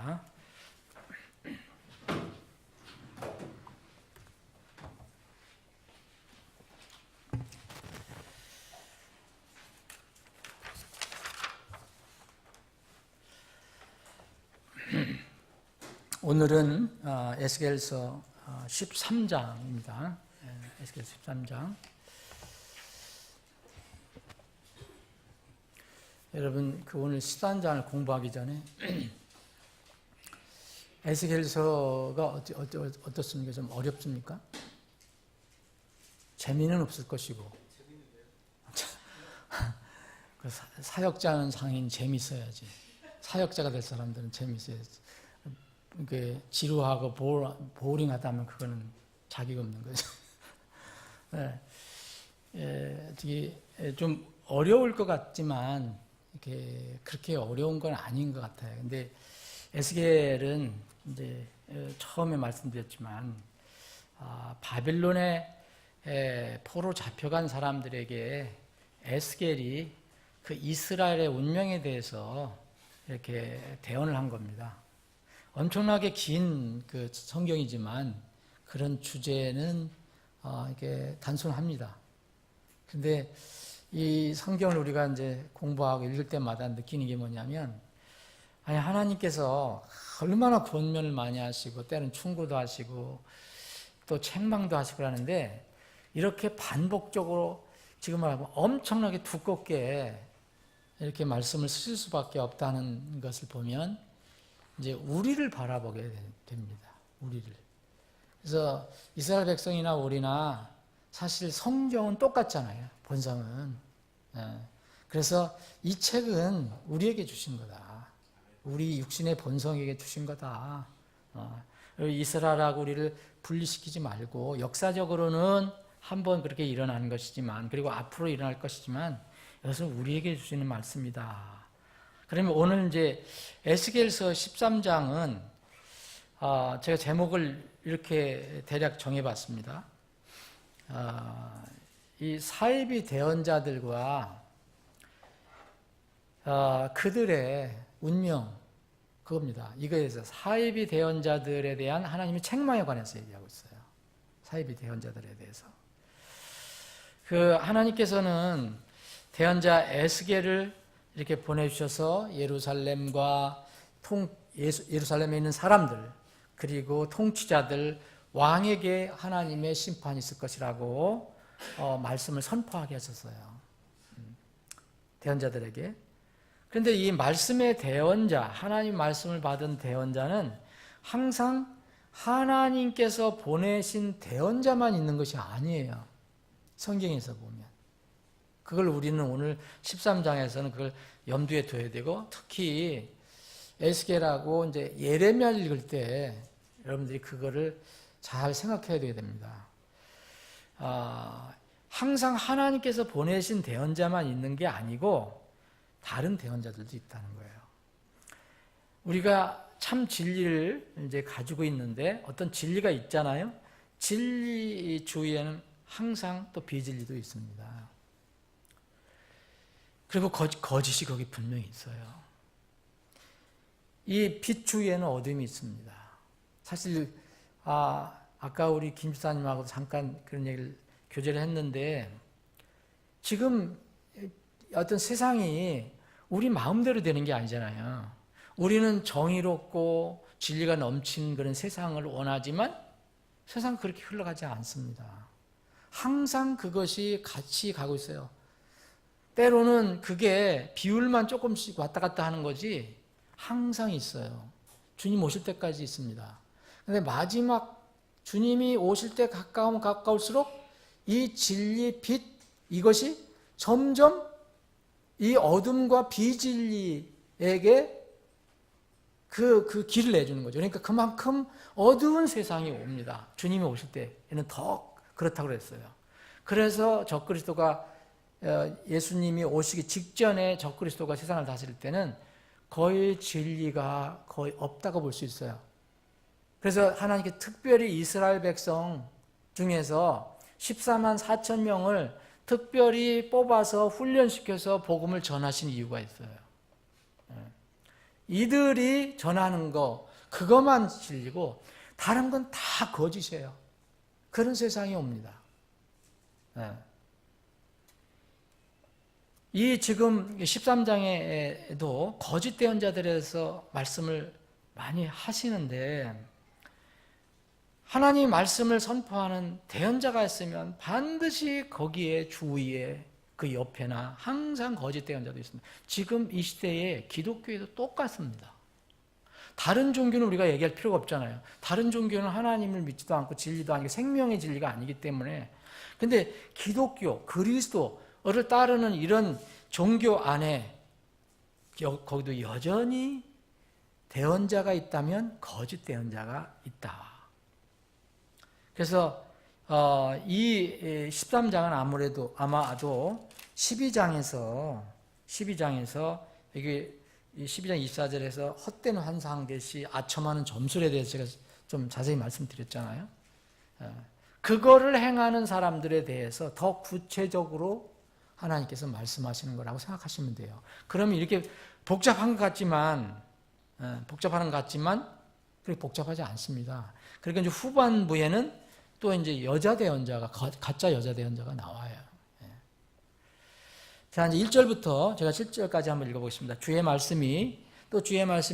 하겠습니다. 오늘은 에스겔서 13장입니다. 에스겔 13장. 여러분, 오늘 13장을 공부하기 전에 에스겔서가 어떻습니까? 좀 어렵습니까? 재미는 없을 것이고. 그 사역자는 상인 재밌어야지. 사역자가 될 사람들은 재밌어야지. 이게 지루하고 보링하다면 그거는 자기가 없는 거죠. 네. 좀 어려울 것 같지만 이렇게 그렇게 어려운 건 아닌 것 같아요. 근데 에스겔은 이제 처음에 말씀드렸지만 바빌론에 포로 잡혀간 사람들에게 에스겔이 그 이스라엘의 운명에 대해서 이렇게 대언을 한 겁니다. 엄청나게 긴 그 성경이지만 그런 주제는 이게 단순합니다. 근데 이 성경을 우리가 이제 공부하고 읽을 때마다 느끼는 게 뭐냐면, 아니, 하나님께서 얼마나 권면을 많이 하시고, 때는 충고도 하시고, 또 책망도 하시고 하는데, 이렇게 반복적으로 지금 말하면 엄청나게 두껍게 이렇게 말씀을 쓰실 수밖에 없다는 것을 보면, 이제 우리를 바라보게 됩니다. 우리를. 그래서 이스라엘 백성이나 우리나 사실 성경은 똑같잖아요. 본성은. 그래서 이 책은 우리에게 주신 거다. 우리 육신의 본성에게 주신 거다. 이스라엘하고 우리를 분리시키지 말고, 역사적으로는 한번 그렇게 일어난 것이지만, 그리고 앞으로 일어날 것이지만, 이것은 우리에게 주시는 말씀이다. 그러면 오늘 이제 에스겔서 13장은 제가 제목을 이렇게 대략 정해봤습니다. 이 사이비 대언자들과 그들의 운명, 그겁니다. 이거에 대해서 사이비 대언자들에 대한 하나님의 책망에 관해서 얘기하고 있어요. 사이비 대언자들에 대해서. 그 하나님께서는 대언자 에스겔을 이렇게 보내주셔서 예루살렘과 예루살렘에 있는 사람들, 그리고 통치자들, 왕에게 하나님의 심판이 있을 것이라고 말씀을 선포하게 하셨어요. 대언자들에게. 그런데 이 말씀의 대언자, 하나님 말씀을 받은 대언자는 항상 하나님께서 보내신 대언자만 있는 것이 아니에요. 성경에서 보면. 그걸 우리는 오늘 13장에서는 그걸 염두에 둬야 되고, 특히 에스겔하고 이제 예레미야를 읽을 때 여러분들이 그거를 잘 생각해야 됩니다. 항상 하나님께서 보내신 대언자만 있는 게 아니고 다른 대언자들도 있다는 거예요. 우리가 참 진리를 이제 가지고 있는데 어떤 진리가 있잖아요. 진리 주위에는 항상 또 비진리도 있습니다. 그리고 거짓이 거기 분명히 있어요. 이 빛 주위에는 어둠이 있습니다. 사실 아까 우리 김 집사님하고 잠깐 그런 얘기를 교제를 했는데, 지금 어떤 세상이 우리 마음대로 되는 게 아니잖아요. 우리는 정의롭고 진리가 넘치는 그런 세상을 원하지만 세상은 그렇게 흘러가지 않습니다. 항상 그것이 같이 가고 있어요. 때로는 그게 비율만 조금씩 왔다 갔다 하는 거지 항상 있어요. 주님 오실 때까지 있습니다. 그런데 마지막 주님이 오실 때 가까우면 가까울수록 이 진리, 빛, 이것이 점점 이 어둠과 비진리에게 그 길을 내주는 거죠. 그러니까 그만큼 어두운 세상이 옵니다. 주님이 오실 때에는 더 그렇다고 그랬어요. 그래서 적그리스도가 예수님이 오시기 직전에 적그리스도가 세상을 다스릴 때는 거의 진리가 거의 없다고 볼 수 있어요. 그래서 하나님께 특별히 이스라엘 백성 중에서 14만 4천 명을 특별히 뽑아서 훈련시켜서 복음을 전하신 이유가 있어요. 이들이 전하는 거 그것만 진리고 다른 건 다 거짓이에요. 그런 세상이 옵니다. 네. 이 지금 13장에도 거짓 대언자들에 대해서 말씀을 많이 하시는데 하나님 말씀을 선포하는 대언자가 있으면 반드시 거기에 주위에 그 옆에나 항상 거짓 대언자도 있습니다. 지금 이 시대에 기독교에도 똑같습니다. 다른 종교는 우리가 얘기할 필요가 없잖아요. 다른 종교는 하나님을 믿지도 않고 진리도 아니고 생명의 진리가 아니기 때문에. 근데 기독교, 그리스도를 따르는 이런 종교 안에 거기도 여전히 대언자가 있다면 거짓 대언자가 있다. 그래서 이 13장은 아마도 12장에서 이게 12장 24절에서 헛된 환상 듯이 아첨하는 점술에 대해서 제가 좀 자세히 말씀드렸잖아요. 그거를 행하는 사람들에 대해서 더 구체적으로 하나님께서 말씀하시는 거라고 생각하시면 돼요. 그러면 이렇게 복잡한 것 같지만 그렇게 복잡하지 않습니다. 그러니까 이제 후반부에는 또 이제 여자 대언자가, 가짜 여자 대언자가 나와요. 자, 이제 1절부터 제가 7절까지 한번 읽어보겠습니다. 주의 말씀이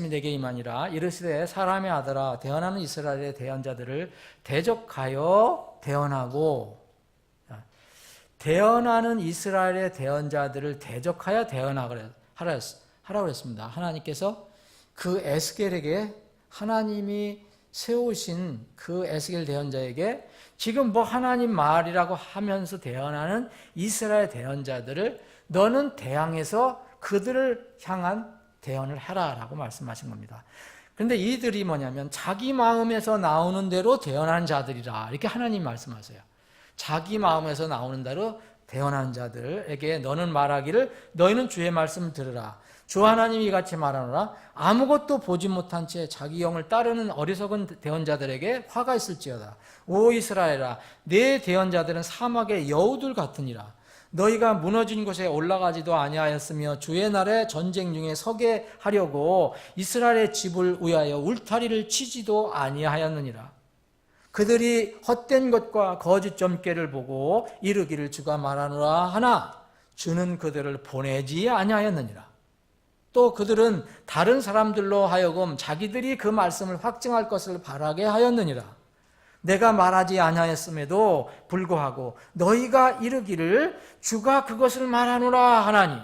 내게 임하니라. 이르시되 사람의 아들아, 대언하는 이스라엘의 대언자들을 대적하여 대언하고, 대언하는 이스라엘의 대언자들을 대적하여 대언하라고 그랬습니다. 하나님께서 그 에스겔에게, 하나님이 세우신 그 에스겔 대언자에게 지금 뭐 하나님 말이라고 하면서 대언하는 이스라엘 대언자들을 너는 대항해서 그들을 향한 대언을 해라라고 말씀하신 겁니다. 그런데 이들이 뭐냐면 자기 마음에서 나오는 대로 대언하는 자들이라 이렇게 하나님 말씀하세요. 자기 마음에서 나오는 대로 대언하는 자들에게 너는 말하기를 너희는 주의 말씀을 들으라. 주 하나님이 이같이 말하노라. 아무것도 보지 못한 채 자기 영을 따르는 어리석은 대언자들에게 화가 있을지어다. 오 이스라엘아, 내 대언자들은 사막의 여우들 같으니라. 너희가 무너진 곳에 올라가지도 아니하였으며 주의 날에 전쟁 중에 서게 하려고 이스라엘의 집을 위하여 울타리를 치지도 아니하였느니라. 그들이 헛된 것과 거짓 점괘를 보고 이르기를 주가 말하노라 하나 주는 그들을 보내지 아니하였느니라. 또 그들은 다른 사람들로 하여금 자기들이 그 말씀을 확증할 것을 바라게 하였느니라. 내가 말하지 아니하였음에도 불구하고 너희가 이르기를 주가 그것을 말하노라 하나니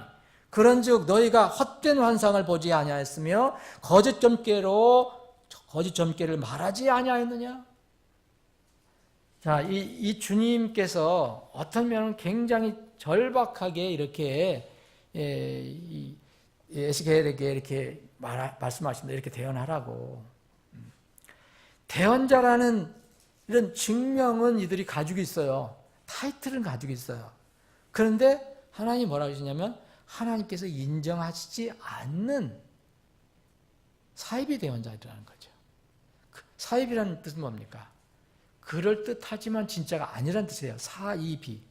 그런즉 너희가 헛된 환상을 보지 아니하였으며 거짓 점괘를 말하지 아니하였느냐. 자, 이 주님께서 어떤 면은 굉장히 절박하게 이렇게 에스겔에게 이렇게 말씀하십니다. 이렇게 대언하라고. 대언자라는 이런 증명은 이들이 가지고 있어요. 타이틀은 가지고 있어요. 그런데 하나님이 뭐라고 하시냐면 하나님께서 인정하시지 않는 사이비 대언자들이라는 거죠. 사이비라는 뜻은 뭡니까? 그럴듯하지만 진짜가 아니란 뜻이에요. 사이비.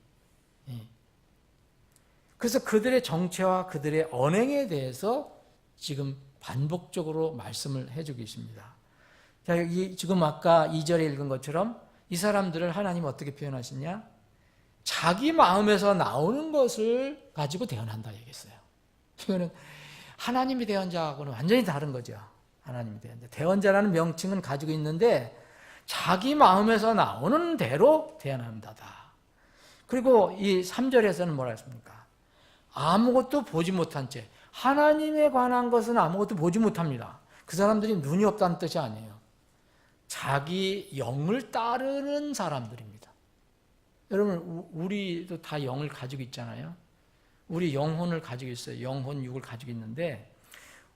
그래서 그들의 정체와 그들의 언행에 대해서 지금 반복적으로 말씀을 해주고 계십니다. 자, 여기 지금 아까 2절에 읽은 것처럼 이 사람들을 하나님 어떻게 표현하시냐? 자기 마음에서 나오는 것을 가지고 대언한다 얘기했어요. 이거는 하나님이 대언자하고는 완전히 다른 거죠. 하나님이 대언자. 대언자라는 명칭은 가지고 있는데 자기 마음에서 나오는 대로 대언한다다. 그리고 이 3절에서는 뭐라 했습니까? 아무것도 보지 못한 채. 하나님에 관한 것은 아무것도 보지 못합니다. 그 사람들이 눈이 없다는 뜻이 아니에요. 자기 영을 따르는 사람들입니다. 여러분, 우리도 다 영을 가지고 있잖아요. 우리 영혼을 가지고 있어요. 영혼, 육을 가지고 있는데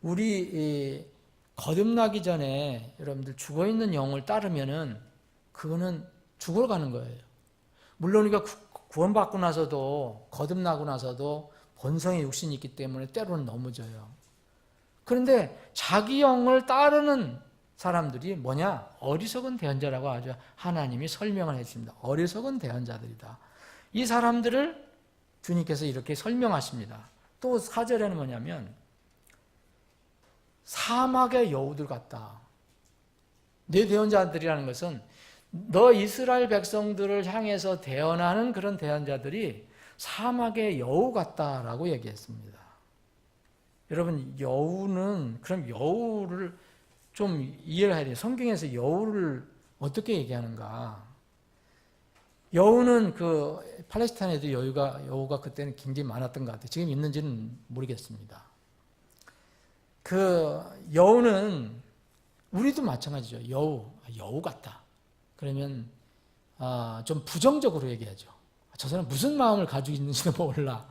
우리 거듭나기 전에 여러분들 죽어있는 영을 따르면은 그거는 죽어가는 거예요. 물론 우리가 구원받고 나서도 거듭나고 나서도 본성의 육신이 있기 때문에 때로는 넘어져요. 그런데 자기 영을 따르는 사람들이 뭐냐? 어리석은 대언자라고 아주 하나님이 설명을 해주십니다. 어리석은 대언자들이다. 이 사람들을 주님께서 이렇게 설명하십니다. 또 4절에는 뭐냐면 사막의 여우들 같다. 내 대언자들이라는 것은 너 이스라엘 백성들을 향해서 대언하는 그런 대언자들이 사막의 여우 같다라고 얘기했습니다. 여러분, 여우는, 그럼 여우를 좀 이해를 해야 돼요. 성경에서 여우를 어떻게 얘기하는가? 여우는 그 팔레스타인에도 여우가 그때는 굉장히 많았던 것 같아요. 지금 있는지는 모르겠습니다. 그 여우는 우리도 마찬가지죠. 여우 같다. 그러면 좀 부정적으로 얘기하죠. 저 사람 무슨 마음을 가지고 있는지도 몰라.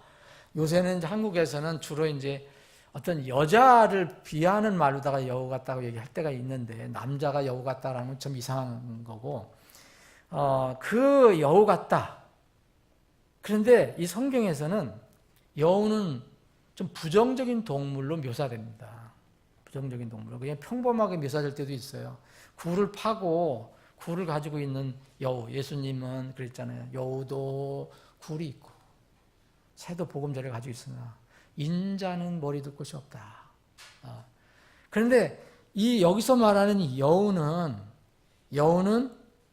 요새는 이제 한국에서는 주로 이제 어떤 여자를 비하하는 말로다가 여우 같다고 얘기할 때가 있는데, 남자가 여우 같다라는 건 좀 이상한 거고, 그 여우 같다. 그런데 이 성경에서는 여우는 좀 부정적인 동물로 묘사됩니다. 부정적인 동물로. 그냥 평범하게 묘사될 때도 있어요. 굴을 파고 굴을 가지고 있는 여우. 예수님은 그랬잖아요. 여우도 굴이 있고 새도 보금자리를 가지고 있으나 인자는 머리 둘 곳이 없다. 그런데 이 여기서 말하는 이 여우는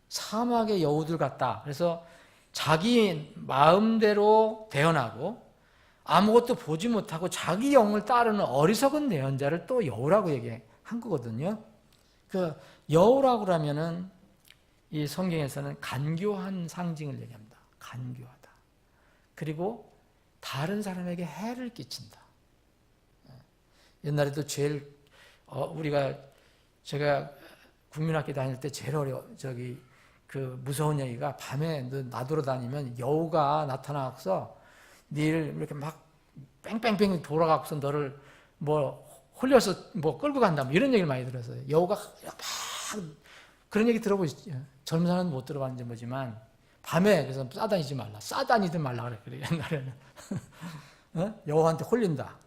사막의 여우들 같다. 그래서 자기 마음대로 대언하고 아무것도 보지 못하고 자기 영을 따르는 어리석은 대언자를 또 여우라고 얘기한 거거든요. 그 여우라고 하면은 이 성경에서는 간교한 상징을 얘기합니다. 간교하다. 그리고 다른 사람에게 해를 끼친다. 옛날에도 제일 제가 국민학교 다닐 때 제일 그 무서운 얘기가, 밤에 너 나돌아 다니면 여우가 나타나서 니를 이렇게 막 뺑뺑뺑 돌아가고서 너를 뭐 홀려서 뭐 끌고 간다, 뭐 이런 얘기를 많이 들었어요. 여우가 막 그런 얘기 들어보시죠. 젊은 사람은 못 들어봤는지 뭐지만 밤에 그래서 싸다니지 말라, 싸다니지 말라 그래 옛날에는. 여우한테 홀린다.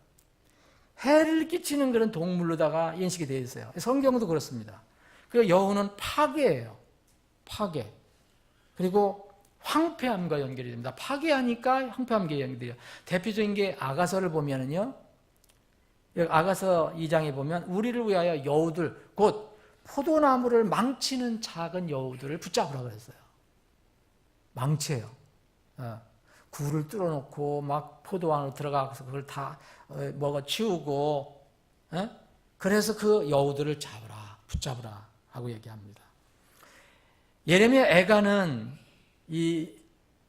해를 끼치는 그런 동물로다가 인식이 되어 있어요. 성경도 그렇습니다. 그 여우는 파괴예요. 파괴. 그리고 황폐함과 연결이 됩니다. 파괴하니까 황폐함과 연결이 돼요. 대표적인 게 아가서를 보면은요. 아가서 2장에 보면 우리를 위하여 여우들, 곧 포도나무를 망치는 작은 여우들을 붙잡으라 그랬어요. 망치예요. 굴을 뚫어놓고 막 포도 안으로 들어가서 그걸 다 먹어 치우고, 그래서 그 여우들을 잡으라, 붙잡으라 하고 얘기합니다. 예레미야 애가는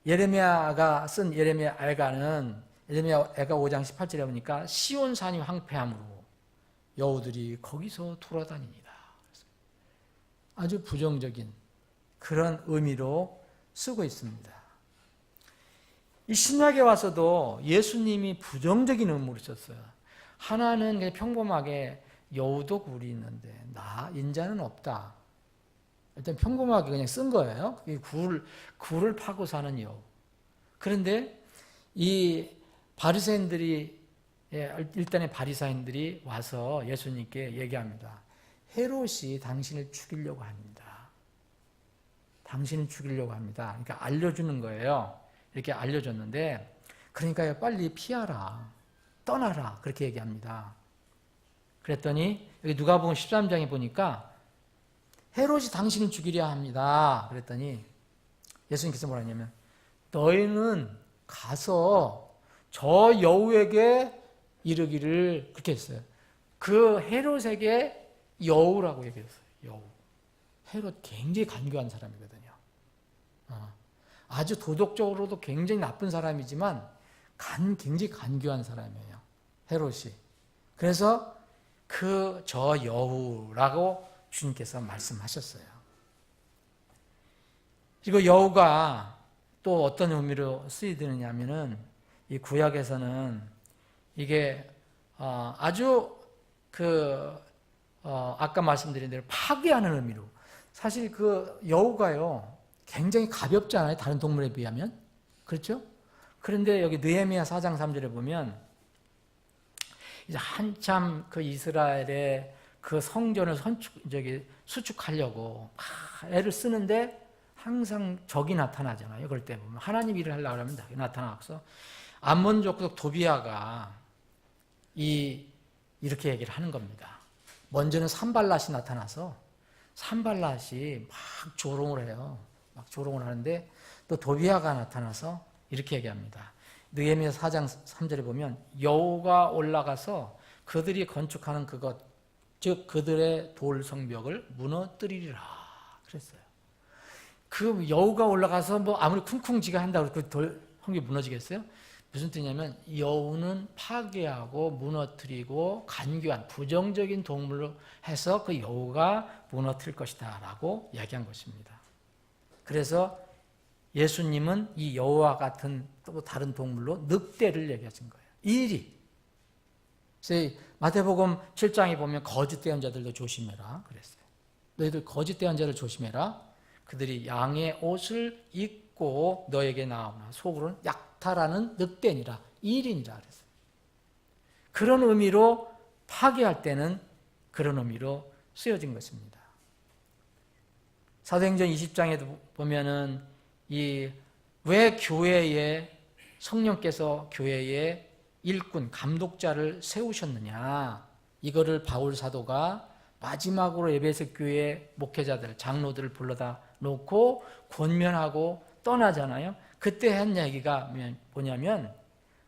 예레미야가 쓴 예레미야 애가는 예레미야 애가 5장 18절에 보니까 시온 산이 황폐함으로 여우들이 거기서 돌아다닙니다. 아주 부정적인 그런 의미로 쓰고 있습니다. 이 신약에 와서도 예수님이 부정적인 의미로 썼어요. 하나는 그냥 평범하게 여우도 굴이 있는데 나 인자는 없다. 일단 평범하게 그냥 쓴 거예요. 굴을 파고 사는 여우. 그런데 이 바리새인들이, 일단의 바리새인들이 와서 예수님께 얘기합니다. 헤롯이 당신을 죽이려고 합니다. 당신을 죽이려고 합니다. 그러니까 알려주는 거예요. 이렇게 알려줬는데, 그러니까 빨리 피하라, 떠나라, 그렇게 얘기합니다. 그랬더니 여기 누가복음 13장에 보니까 헤롯이 당신을 죽이려 합니다. 그랬더니 예수님께서 뭐라 했냐면, 너희는 가서 저 여우에게 이르기를, 그렇게 했어요. 그 헤롯에게 여우라고 얘기했어요. 여우. 헤롯 굉장히 간교한 사람이거든요. 아주 도덕적으로도 굉장히 나쁜 사람이지만 굉장히 간교한 사람이에요. 헤롯이. 그래서 저 여우라고 주님께서 말씀하셨어요. 그리고 여우가 또 어떤 의미로 쓰이드느냐 하면은, 이 구약에서는 이게 아주 아까 말씀드린 대로 파괴하는 의미로, 사실 그 여우가요 굉장히 가볍지 않아요? 다른 동물에 비하면. 그렇죠? 그런데 여기 느헤미야 4장 3절에 보면, 이제 한참 그 이스라엘의 그 성전을 수축하려고 막 애를 쓰는데 항상 적이 나타나잖아요. 그럴 때 보면 하나님 일을 하려고 하면 적이 나타나서 암몬 족속 도비아가 이렇게 얘기를 하는 겁니다. 먼저는 산발랏이 나타나서 산발랏이 막 조롱을 해요. 막 조롱을 하는데 또 도비아가 나타나서 이렇게 얘기합니다. 느헤미야 4장 3절에 보면 여호가 올라가서 그들이 건축하는 그것 즉 그들의 돌 성벽을 무너뜨리리라 그랬어요. 그 여호가 올라가서 뭐 아무리 쿵쿵지가 한다고 그 돌 성벽이 무너지겠어요? 무슨 뜻이냐면 여호는 파괴하고 무너뜨리고 간교한 부정적인 동물로 해서 그 여호가 무너뜨릴 것이다 라고 이야기한 것입니다. 그래서 예수님은 이 여호와 같은 또 다른 동물로 늑대를 얘기하신 거예요. 일이. 그래서 마태복음 7장에 보면 거짓 대언자들도 조심해라 그랬어요. 너희들 거짓 대언자를 조심해라. 그들이 양의 옷을 입고 너에게 나오나 속으로는 약탈하는 늑대니라. 일인이라 그랬어요. 그런 의미로 파괴할 때는 그런 의미로 쓰여진 것입니다. 사도행전 20장에도 보면은 왜 교회에 성령께서 교회에 일꾼, 감독자를 세우셨느냐 이거를 바울 사도가 마지막으로 에베소 교회 목회자들, 장로들을 불러다 놓고 권면하고 떠나잖아요. 그때 한 얘기가 뭐냐면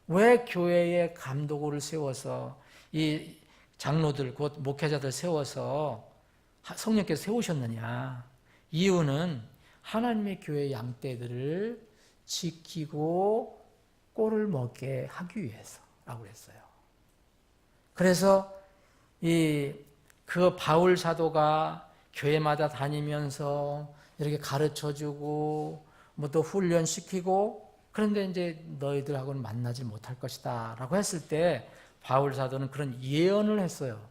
왜 교회에 감독을 세워서 이 장로들, 곧 목회자들 세워서 성령께서 세우셨느냐 이유는 하나님의 교회 양떼들을 지키고 꼴을 먹게 하기 위해서라고 했어요. 그래서 그 바울 사도가 교회마다 다니면서 이렇게 가르쳐주고 뭐 또 훈련시키고 그런데 이제 너희들하고는 만나지 못할 것이다 라고 했을 때 바울 사도는 그런 예언을 했어요.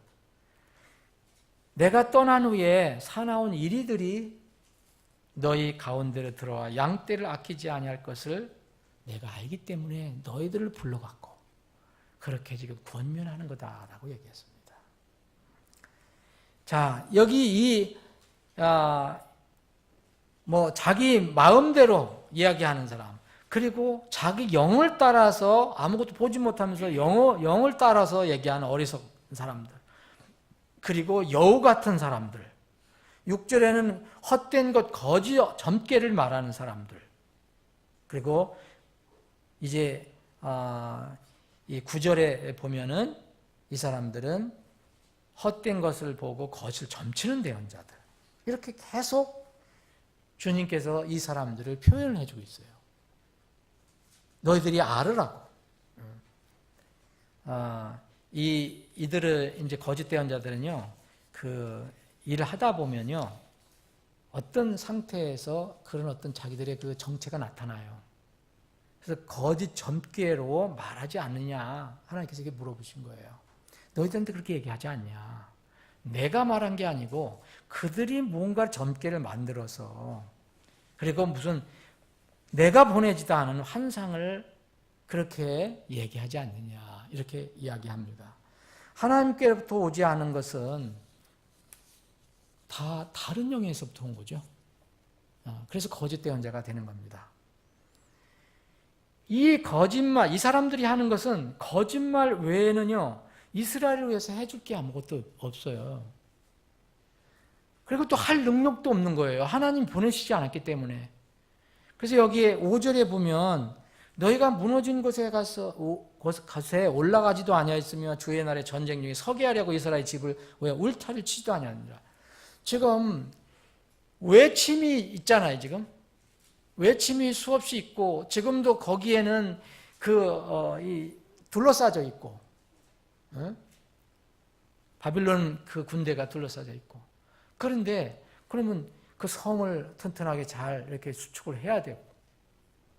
내가 떠난 후에 사나운 이리들이 너희 가운데로 들어와 양떼를 아끼지 아니할 것을 내가 알기 때문에 너희들을 불러갖고 그렇게 지금 권면하는 거다라고 얘기했습니다. 자, 여기 자기 마음대로 이야기하는 사람, 그리고 자기 영을 따라서 아무것도 보지 못하면서 영을 따라서 얘기하는 어리석은 사람들, 그리고 여우 같은 사람들, 6절에는 헛된 것, 거짓, 점괘를 말하는 사람들, 그리고 이제 이 9절에 보면은 이 사람들은 헛된 것을 보고 거짓을 점치는 대언자들, 이렇게 계속 주님께서 이 사람들을 표현을 해주고 있어요. 너희들이 알으라고. 이들을 이제 거짓 대언자들은요, 그 일을 하다 보면요, 어떤 상태에서 그런 어떤 자기들의 그 정체가 나타나요. 그래서 거짓 점괘로 말하지 않느냐 하나님께서 이렇게 물어보신 거예요. 너희들한테 그렇게 얘기하지 않냐. 내가 말한 게 아니고 그들이 뭔가 점괘를 만들어서 그리고 무슨 내가 보내지도 않은 환상을 그렇게 얘기하지 않느냐 이렇게 이야기합니다. 하나님께로부터 오지 않은 것은 다 다른 영에서부터 온 거죠. 그래서 거짓 대언자가 되는 겁니다. 이 거짓말, 이 사람들이 하는 것은 거짓말 외에는요, 이스라엘을 위해서 해줄 게 아무것도 없어요. 그리고 또 할 능력도 없는 거예요. 하나님 보내시지 않았기 때문에. 그래서 여기에 5절에 보면 너희가 무너진 곳에 가서 올라가지도 아니하였으며 주의 날에 전쟁 중에 서게 하려고 이스라엘 집을 왜 울타리를 치지도 아니하느니라. 지금 외침이 있잖아요. 지금 외침이 수없이 있고 지금도 거기에는 둘러싸져 있고, 바빌론 그 군대가 둘러싸져 있고. 그런데 그러면 그 성을 튼튼하게 잘 이렇게 수축을 해야 되고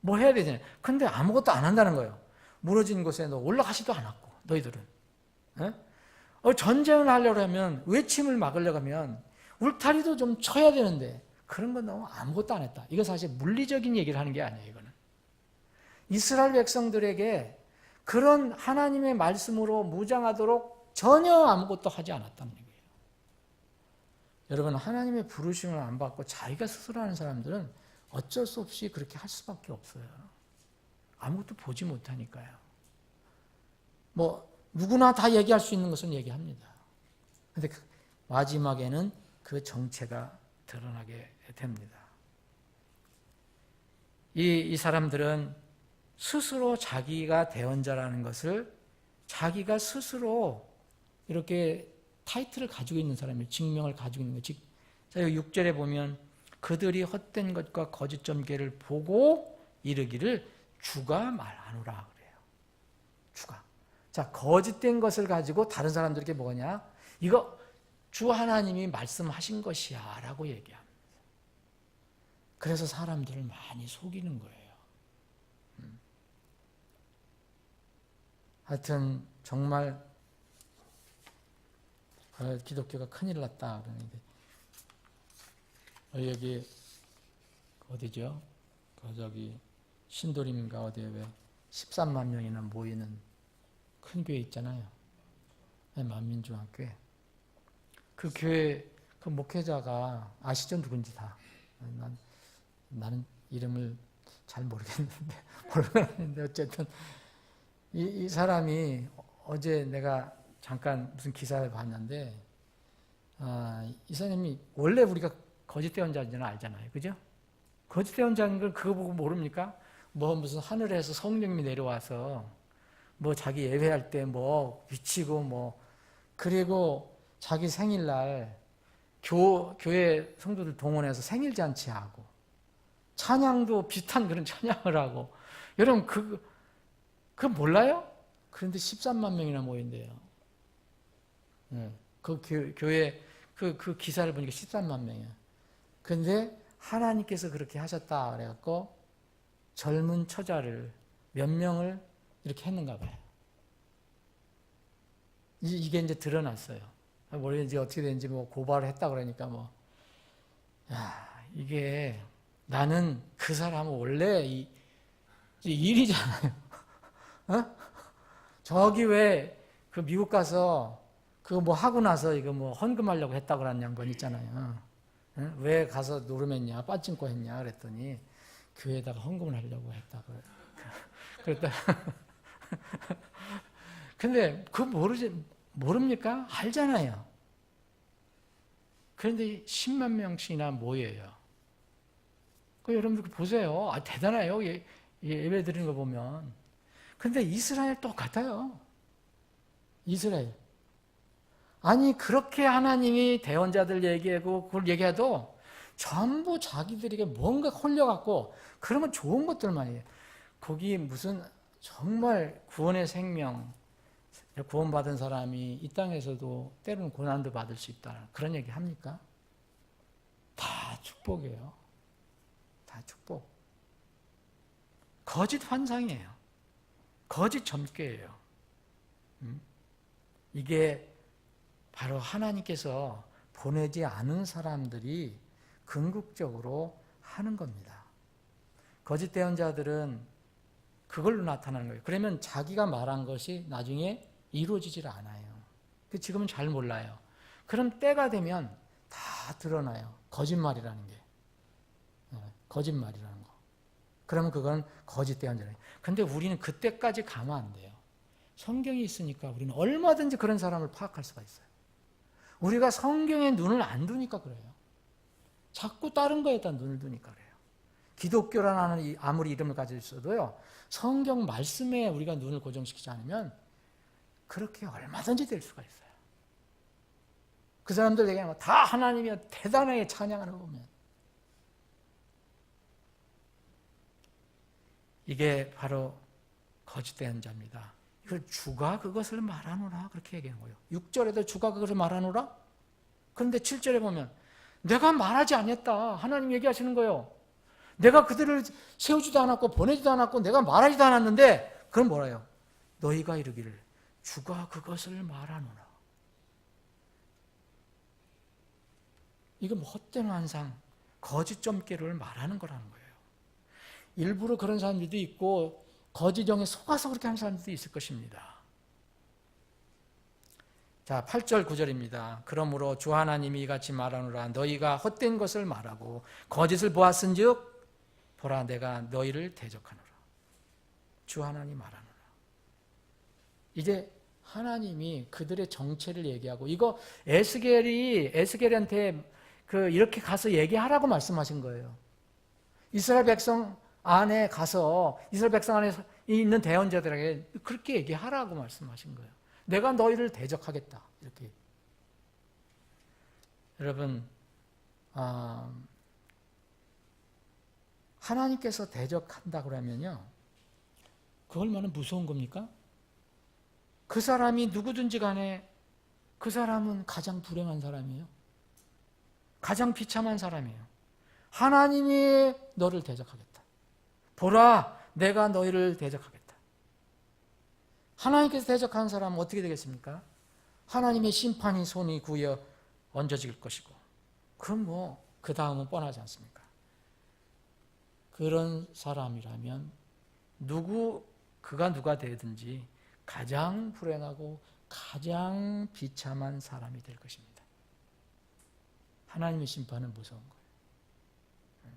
뭐 해야 되잖아요. 근데 아무것도 안 한다는 거예요. 무너진 곳에 너 올라가지도 않았고 너희들은. 전쟁을 하려고 하면, 외침을 막으려고 하면 울타리도 좀 쳐야 되는데 그런 건 너무 아무것도 안 했다. 이거 사실 물리적인 얘기를 하는 게 아니에요. 이거는 이스라엘 백성들에게 그런 하나님의 말씀으로 무장하도록 전혀 아무것도 하지 않았다는 얘기예요. 여러분, 하나님의 부르심을 안 받고 자기가 스스로 하는 사람들은 어쩔 수 없이 그렇게 할 수밖에 없어요. 아무것도 보지 못하니까요. 누구나 다 얘기할 수 있는 것은 얘기합니다. 근데 마지막에는 그 정체가 드러나게 됩니다. 이 사람들은 스스로 자기가 대언자라는 것을 자기가 스스로 이렇게 타이틀을 가지고 있는 사람이에요. 직명을 가지고 있는 거예요. 자, 6절에 보면 그들이 헛된 것과 거짓 점괘를 보고 이르기를 주가 말하노라 그래요. 주가. 자, 거짓된 것을 가지고 다른 사람들에게 뭐냐? 이거 주 하나님이 말씀하신 것이야 라고 얘기합니다. 그래서 사람들을 많이 속이는 거예요. 하여튼 정말 기독교가 큰일 났다 그러는데 여기 어디죠? 저기 신도림인가 어디에 왜 13만 명이나 모이는 큰 교회 있잖아요. 만민중앙교회. 그 교회 그 목회자가 아시죠? 누군지 다. 나는 이름을 잘 모르겠는데 어쨌든 이 사람이 어제 내가 잠깐 무슨 기사를 봤는데 이 사람이 원래 우리가 거짓 대언자인지는 알잖아요. 그죠? 거짓 대언자인 걸 그거 보고 모릅니까? 뭐 무슨 하늘에서 성령님이 내려와서 뭐 자기 예배할 때 뭐 미치고 뭐 그리고 자기 생일날 교회 성도들 동원해서 생일 잔치하고 찬양도 비슷한 그런 찬양을 하고 여러분 그거 몰라요? 그런데 13만 명이나 모인대요. 그 교회 그 기사를 보니까 13만 명이야. 근데 하나님께서 그렇게 하셨다 그래갖고 젊은 처자를 몇 명을 이렇게 했는가 봐요. 이게 이제 드러났어요. 모르겠는지 어떻게 되는지 뭐 고발을 했다 그러니까 뭐. 야, 이게 나는 그 사람은 원래 일이잖아요. 어? 저기 왜 그 미국 가서 그거 뭐 하고 나서 이거 뭐 헌금하려고 했다고 하는 양반 있잖아요. 어? 왜 가서 노름했냐, 빠찡코 했냐 그랬더니 교회에다가 헌금을 하려고 했다고. 그랬다. 근데 그거 모릅니까? 알잖아요. 그런데 10만 명씩이나 모여요. 여러분들 보세요. 대단해요. 예배 드리는 거 보면. 근데 이스라엘 똑같아요. 이스라엘. 아니 그렇게 하나님이 대언자들 얘기하고 그걸 얘기해도 전부 자기들에게 뭔가 홀려갖고 그러면 좋은 것들만이에요. 거기 무슨 정말 구원의 생명 구원받은 사람이 이 땅에서도 때로는 고난도 받을 수 있다. 그런 얘기 합니까? 다 축복이에요. 다 축복. 거짓 환상이에요. 거짓 점괘예요. 이게 바로 하나님께서 보내지 않은 사람들이 궁극적으로 하는 겁니다. 거짓 대언자들은 그걸로 나타나는 거예요. 그러면 자기가 말한 것이 나중에 이루어지질 않아요. 지금은 잘 몰라요. 그럼 때가 되면 다 드러나요. 거짓말이라는 게. 거짓말이라는 거. 그러면 그건 거짓 대언자예요. 근데 우리는 그때까지 가면 안 돼요. 성경이 있으니까 우리는 얼마든지 그런 사람을 파악할 수가 있어요. 우리가 성경에 눈을 안 두니까 그래요. 자꾸 다른 거에다 눈을 두니까 그래요. 기독교라는 아무리 이름을 가지고 있어도요. 성경 말씀에 우리가 눈을 고정시키지 않으면 그렇게 얼마든지 될 수가 있어요. 그 사람들 얘기하는 거 다 하나님이 대단하게 찬양하는 거 보면 이게 바로 거짓된 자입니다. 이걸 주가 그것을 말하노라 그렇게 얘기한 거예요. 6절에도 주가 그것을 말하노라? 그런데 7절에 보면 내가 말하지 않았다. 하나님 얘기하시는 거예요. 내가 그들을 세우지도 않았고 보내지도 않았고 내가 말하지도 않았는데 그럼 뭐라요? 너희가 이르기를 주가 그것을 말하노라. 이건 헛된 환상, 거짓 점괘를 말하는 거라는 거예요. 일부러 그런 사람들도 있고 거짓정에 속아서 그렇게 하는 사람들도 있을 것입니다. 자, 8절 9절입니다. 그러므로 주 하나님이 이같이 말하노라. 너희가 헛된 것을 말하고 거짓을 보았은즉 보라 내가 너희를 대적하노라. 주 하나님 말하노라. 이제 하나님이 그들의 정체를 얘기하고, 이거 에스겔한테 이렇게 가서 얘기하라고 말씀하신 거예요. 이스라엘 백성 안에 가서 이스라엘 백성 안에 있는 대언자들에게 그렇게 얘기하라고 말씀하신 거예요. 내가 너희를 대적하겠다. 이렇게. 여러분, 하나님께서 대적한다 그러면요, 그 얼마나 무서운 겁니까? 그 사람이 누구든지 간에 그 사람은 가장 불행한 사람이에요. 가장 비참한 사람이에요. 하나님이 너를 대적하겠다. 보라, 내가 너희를 대적하겠다. 하나님께서 대적하는 사람은 어떻게 되겠습니까? 하나님의 심판이 손이 구여 얹어질 것이고, 그럼 그 다음은 뻔하지 않습니까? 그런 사람이라면 그가 누가 되든지 가장 불행하고 가장 비참한 사람이 될 것입니다. 하나님의 심판은 무서운 거예요.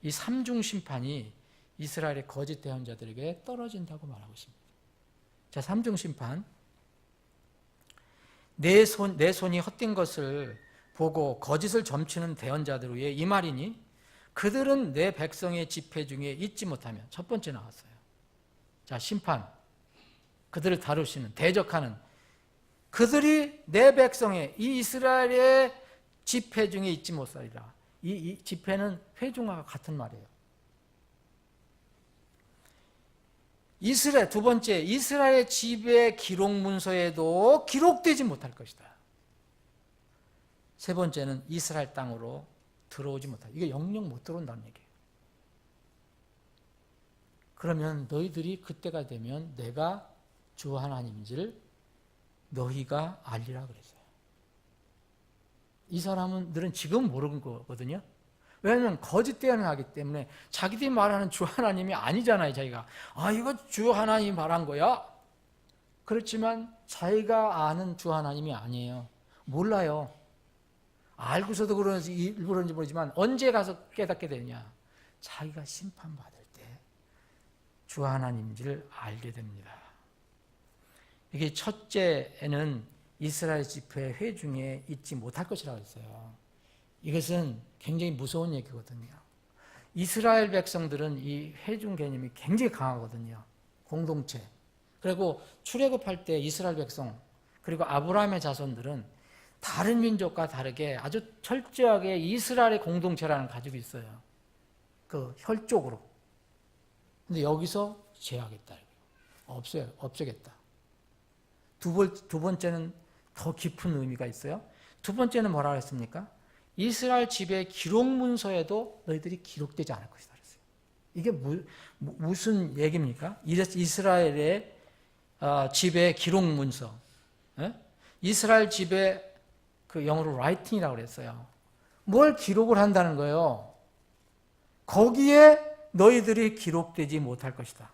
이 삼중 심판이 이스라엘의 거짓 대언자들에게 떨어진다고 말하고 있습니다. 자, 삼중 심판. 내 손이 헛된 것을 보고 거짓을 점치는 대언자들 위에 이 말이니 그들은 내 백성의 집회 중에 있지 못하면, 첫 번째 나왔어요. 자, 심판. 그들을 다루시는, 대적하는, 그들이 내 백성의, 이 이스라엘의 집회 중에 있지 못하리라. 이 집회는 회중과 같은 말이에요. 두 번째, 이스라엘의 집의 기록 문서에도 기록되지 못할 것이다. 세 번째는 이스라엘 땅으로 들어오지 못한다. 이게 영영 못 들어온다는 얘기예요. 그러면 너희들이 그때가 되면 내가 주 하나님인지를 너희가 알리라 그랬어요. 이 사람들은 지금 모르는 거거든요. 왜냐하면 거짓 대언을 하기 때문에 자기들이 말하는 주 하나님이 아니잖아요. 자기가 이거 주 하나님이 말한 거야. 그렇지만 자기가 아는 주 하나님이 아니에요. 몰라요. 알고서도 그런지 일부러인지 모르지만 언제 가서 깨닫게 되느냐, 자기가 심판받을 때 주 하나님인지를 알게 됩니다. 이게 첫째는 이스라엘 집회 회중에 있지 못할 것이라고 했어요. 이것은 굉장히 무서운 얘기거든요. 이스라엘 백성들은 이 회중 개념이 굉장히 강하거든요. 공동체. 그리고 출애굽할 때 이스라엘 백성, 그리고 아브라함의 자손들은 다른 민족과 다르게 아주 철저하게 이스라엘의 공동체라는 걸 가지고 있어요. 그 혈족으로. 근데 여기서 제하겠다. 없애겠다. 두 번째는 더 깊은 의미가 있어요. 두 번째는 뭐라고 했습니까? 이스라엘 집의 기록 문서에도 너희들이 기록되지 않을 것이다 그랬어요. 이게 무슨 얘기입니까? 이스라엘의 집의 기록 문서. 이스라엘 집의 그 영어로 라이팅이라고 그랬어요. 뭘 기록을 한다는 거예요? 거기에 너희들이 기록되지 못할 것이다.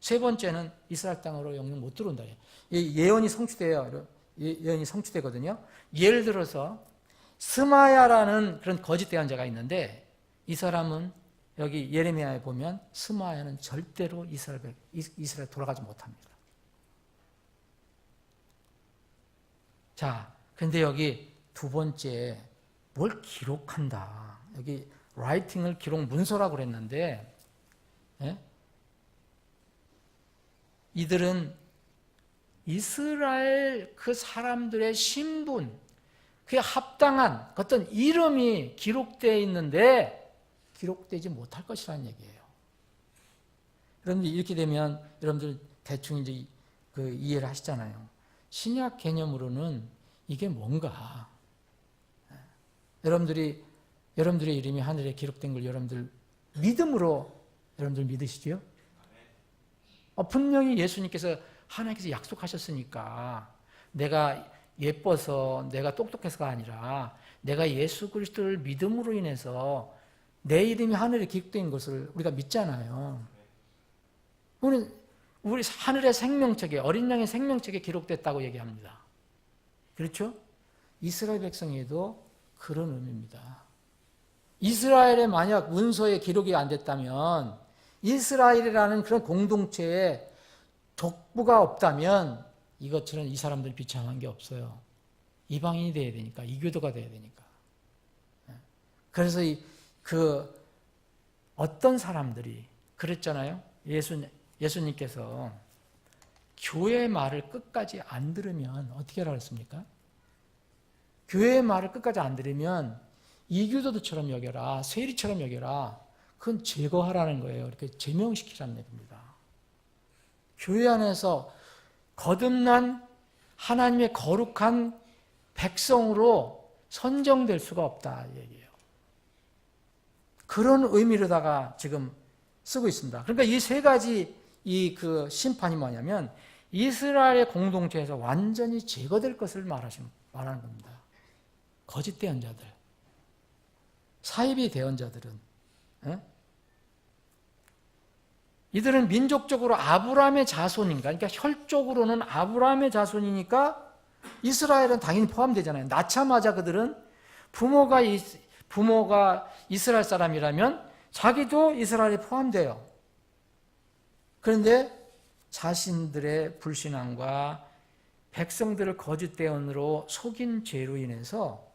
세 번째는 이스라엘 땅으로 영영 못 들어온다. 예언이 성취돼요. 예언이 성취되거든요. 예를 들어서 스마야라는 그런 거짓 대언자가 있는데, 이 사람은 여기 예레미야에 보면 스마야는 절대로 이스라엘 돌아가지 못합니다. 자, 근데 여기 두 번째, 뭘 기록한다. 여기 라이팅을 기록 문서라고 그랬는데, 이들은 이스라엘 그 사람들의 신분, 그에 합당한 어떤 이름이 기록되어 있는데 기록되지 못할 것이라는 얘기예요. 여러분들 이렇게 되면 여러분들 대충 이제 이해를 하시잖아요. 신약 개념으로는 이게 뭔가, 여러분들의 이름이 하늘에 기록된 걸 여러분들 믿음으로 여러분들 믿으시죠? 분명히 예수님께서 하나님께서 약속하셨으니까, 내가 예뻐서 내가 똑똑해서가 아니라 내가 예수 그리스도를 믿음으로 인해서 내 이름이 하늘에 기록된 것을 우리가 믿잖아요. 우리 하늘의 생명책에, 어린 양의 생명책에 기록됐다고 얘기합니다. 그렇죠? 이스라엘 백성에도 그런 의미입니다. 이스라엘에 만약 문서에 기록이 안 됐다면, 이스라엘이라는 그런 공동체에 족보가 없다면 이것처럼 이 사람들이 비참한 게 없어요. 이방인이 돼야 되니까, 이교도가 돼야 되니까. 그래서 어떤 사람들이 그랬잖아요. 예수님께서 교회의 말을 끝까지 안 들으면 어떻게 하라고 했습니까? 교회의 말을 끝까지 안 들으면 이교도들처럼 여겨라, 세리처럼 여겨라. 그건 제거하라는 거예요. 이렇게 제명시키라는 얘기입니다. 교회 안에서 거듭난 하나님의 거룩한 백성으로 선정될 수가 없다 얘기예요. 그런 의미로다가 지금 쓰고 있습니다. 그러니까 이 세 가지 그 심판이 뭐냐면 이스라엘의 공동체에서 완전히 제거될 것을 말하는 겁니다. 거짓 대언자들, 사이비 대언자들은 이들은 민족적으로 아브라함의 자손인가? 그러니까 혈족으로는 아브라함의 자손이니까 이스라엘은 당연히 포함되잖아요. 낳자마자 그들은 부모가 이스라엘 사람이라면 자기도 이스라엘에 포함돼요. 그런데 자신들의 불신앙과 백성들을 거짓 대언으로 속인 죄로 인해서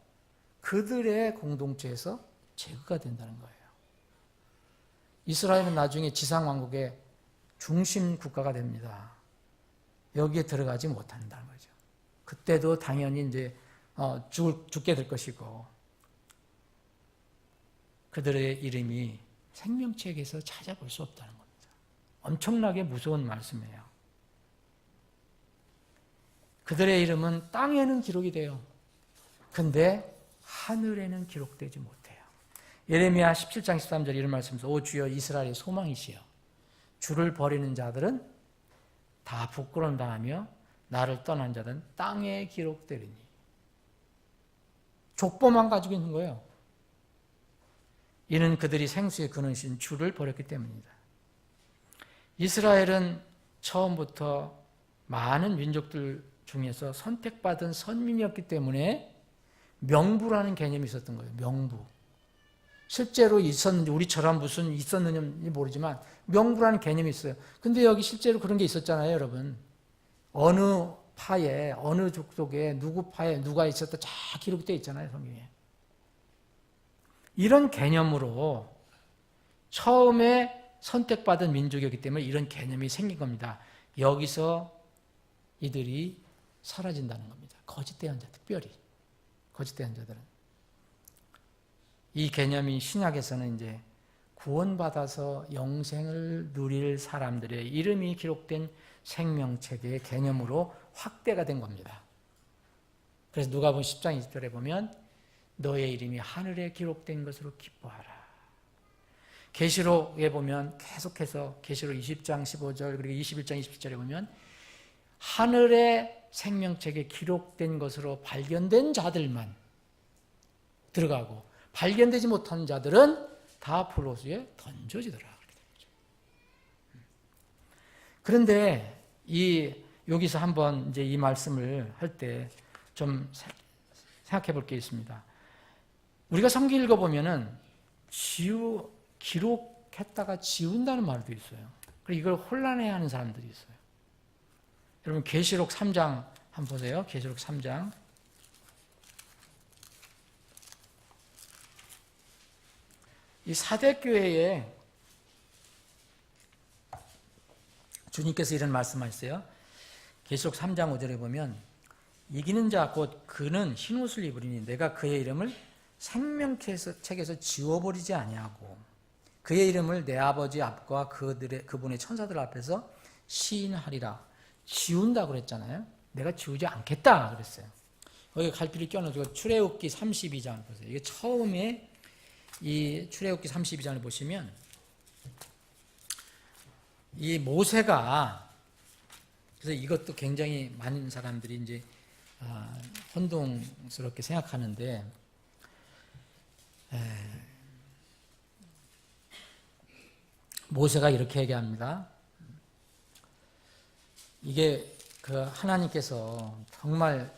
그들의 공동체에서 제거가 된다는 거예요. 이스라엘은 나중에 지상왕국의 중심 국가가 됩니다. 여기에 들어가지 못한다는 거죠. 그때도 당연히 이제 죽게 될 것이고 그들의 이름이 생명책에서 찾아볼 수 없다는 겁니다. 엄청나게 무서운 말씀이에요. 그들의 이름은 땅에는 기록이 돼요. 근데 하늘에는 기록되지 못해요. 예레미야 17장 13절 이런 말씀에서 오 주여 이스라엘의 소망이시여 주를 버리는 자들은 다 부끄러움 당하며 나를 떠난 자들은 땅에 기록되리니. 족보만 가지고 있는 거예요. 이는 그들이 생수의 근원이신 주를 버렸기 때문입니다. 이스라엘은 처음부터 많은 민족들 중에서 선택받은 선민이었기 때문에 명부라는 개념이 있었던 거예요. 명부. 실제로 있었는지 우리처럼 무슨 있었는지 모르지만 명부라는 개념이 있어요. 근데 여기 실제로 그런 게 있었잖아요, 여러분. 어느 파에 어느 족속에 누구 파에 누가 있었다 쫙 기록되어 있잖아요, 성경에. 이런 개념으로 처음에 선택받은 민족이었기 때문에 이런 개념이 생긴 겁니다. 여기서 이들이 사라진다는 겁니다. 거짓 대언자, 특별히 거짓 대언자들은 이 개념이 신약에서는 이제 구원받아서 영생을 누릴 사람들의 이름이 기록된 생명책의 개념으로 확대가 된 겁니다. 그래서 누가복음 10장 20절에 보면 너의 이름이 하늘에 기록된 것으로 기뻐하라. 계시록에 보면 계속해서 계시록 20장 15절 그리고 21장 27절에 보면 하늘의 생명책에 기록된 것으로 발견된 자들만 들어가고 발견되지 못한 자들은 다 불호수에 던져지더라. 그런데 여기서 한번 이제 이 말씀을 할 때 좀 생각해 볼 게 있습니다. 우리가 성경 읽어보면은 기록했다가 지운다는 말도 있어요. 그리고 이걸 혼란해하는 사람들이 있어요. 여러분 계시록 3장 한번 보세요. 계시록 3장. 이 사대교회에 주님께서 이런 말씀하셨어요. 계시록 3장 5절에 보면 이기는 자 곧 그는 흰옷을 입으리니 내가 그의 이름을 생명책에서 지워버리지 아니하고 그의 이름을 내 아버지 앞과 그분의 천사들 앞에서 시인하리라. 지운다고 그랬잖아요. 내가 지우지 않겠다 그랬어요. 거기 갈피를 껴넣어주고 출애굽기 32장 보세요. 이게 처음에 이 출애굽기 32장을 보시면 이 모세가 그래서 이것도 굉장히 많은 사람들이 이제 혼동스럽게 생각하는데 모세가 이렇게 얘기합니다. 이게 그 하나님께서 정말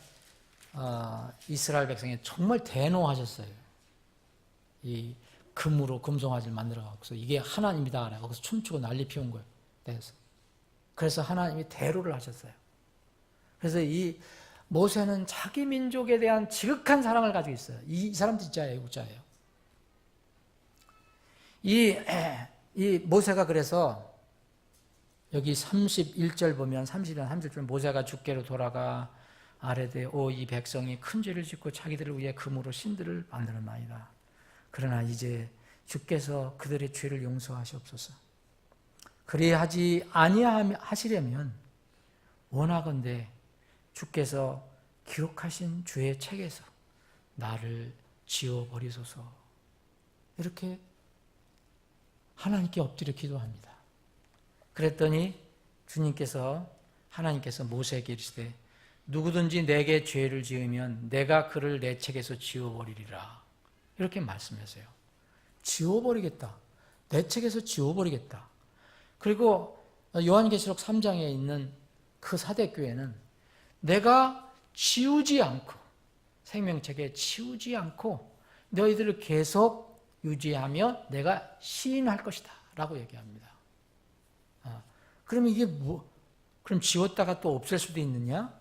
이스라엘 백성에 정말 대노하셨어요. 이 금으로 금송아지를 만들어갖고서 이게 하나님이다. 거기서 춤추고 난리 피운 거예요. 그래서 하나님이 대로를 하셨어요. 그래서 이 모세는 자기 민족에 대한 지극한 사랑을 가지고 있어요. 이 사람 진짜 애국자예요. 이 모세가 그래서 여기 31절 보면 30절 30절 모세가 주께로 돌아가 아뢰되 오 이 백성이 큰 죄를 짓고 자기들을 위해 금으로 신들을 만들었나이다. 그러나 이제 주께서 그들의 죄를 용서하시옵소서. 그리하지 아니하시려면 원하건대 주께서 기록하신 주의 책에서 나를 지워버리소서. 이렇게 하나님께 엎드려 기도합니다. 그랬더니 하나님께서 모세에게 이르시되 누구든지 내게 죄를 지으면 내가 그를 내 책에서 지워버리리라. 이렇게 말씀하세요. 지워버리겠다. 내 책에서 지워버리겠다. 그리고 요한계시록 3장에 있는 그 사대교회는 내가 지우지 않고 생명책에 지우지 않고 너희들을 계속 유지하며 내가 시인할 것이다 라고 얘기합니다. 그럼 이게 그럼 지웠다가 또 없앨 수도 있느냐?